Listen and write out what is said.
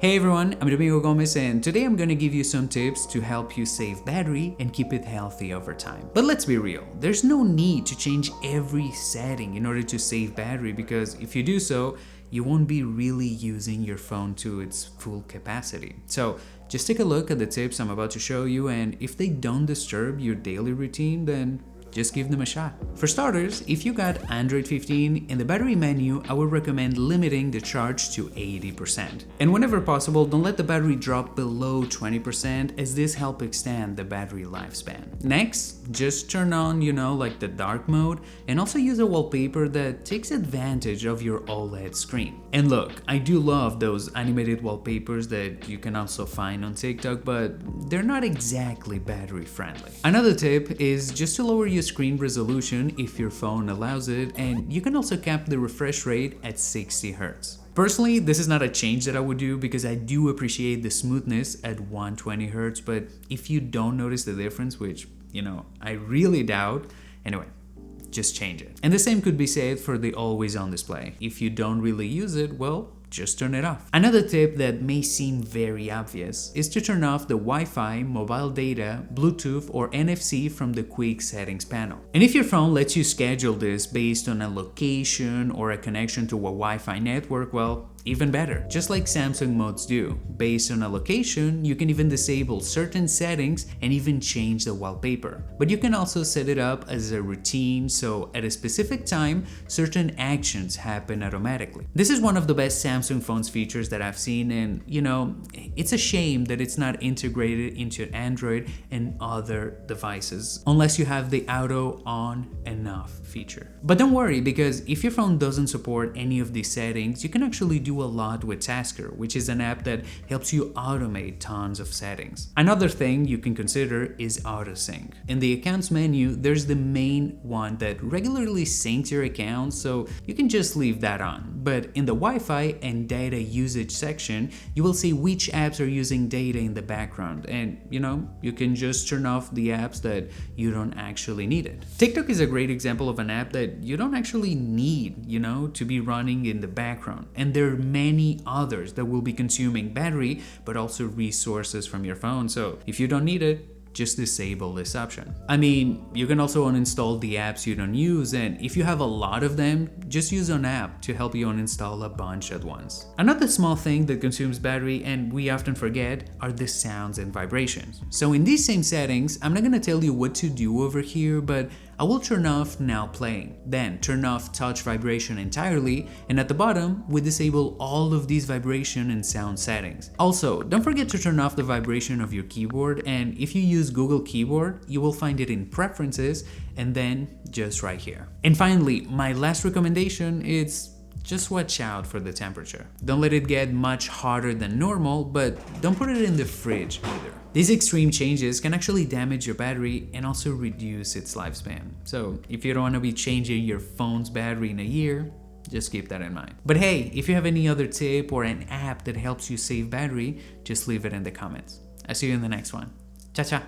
Hey everyone, I'm Domingo Gomez and today I'm going to give you some tips to help you save battery and keep it healthy over time. But let's be real, there's no need to change every setting in order to save battery because if you do so, you won't be really using your phone to its full capacity. So just take a look at the tips I'm about to show you, and if they don't disturb your daily routine, then just give them a shot. For starters, if you got Android 15, in the battery menu, I would recommend limiting the charge to 80%. And whenever possible, don't let the battery drop below 20% as this helps extend the battery lifespan. Next, just turn on, like the dark mode, and also use a wallpaper that takes advantage of your OLED screen. And look, I do love those animated wallpapers that you can also find on TikTok, but they're not exactly battery friendly. Another tip is just to lower your screen resolution if your phone allows it, and you can also cap the refresh rate at 60 Hz. Personally, this is not a change that I would do because I do appreciate the smoothness at 120 Hz, but if you don't notice the difference, which, I really doubt, anyway, just change it. And the same could be said for the always on display. If you don't really use it, well, just turn it off. Another tip that may seem very obvious is to turn off the Wi-Fi, mobile data, Bluetooth, or NFC from the quick settings panel. And if your phone lets you schedule this based on a location or a connection to a Wi-Fi network, well, even better. Just like Samsung modes do. Based on a location, you can even disable certain settings and even change the wallpaper. But you can also set it up as a routine, so at a specific time, certain actions happen automatically. This is one of the best Samsung phones features that I've seen, and it's a shame that it's not integrated into Android and other devices, unless you have the auto on and off feature. But don't worry, because if your phone doesn't support any of these settings, you can actually do a lot with Tasker, which is an app that helps you automate tons of settings. Another thing you can consider is Autosync. In the accounts menu, there's the main one that regularly syncs your accounts, so you can just leave that on. But in the Wi-Fi and data usage section, you will see which apps are using data in the background, and you can just turn off the apps that you don't actually need it. TikTok is a great example of an app that you don't actually need, to be running in the background, and there are many others that will be consuming battery but also resources from your phone. So if you don't need it, just disable this option. I mean, you can also uninstall the apps you don't use, and if you have a lot of them, just use an app to help you uninstall a bunch at once. Another small thing that consumes battery and we often forget are the sounds and vibrations. So in these same settings, I'm not gonna tell you what to do over here, but I will turn off now playing, then turn off touch vibration entirely, and at the bottom, we disable all of these vibration and sound settings. Also, don't forget to turn off the vibration of your keyboard, and if you use Google Keyboard, you will find it in Preferences and then just right here. And finally, my last recommendation is just watch out for the temperature. Don't let it get much hotter than normal, but don't put it in the fridge either. These extreme changes can actually damage your battery and also reduce its lifespan. So if you don't want to be changing your phone's battery in a year, just keep that in mind. But hey, if you have any other tip or an app that helps you save battery, just leave it in the comments. I'll see you in the next one. Ciao, ciao.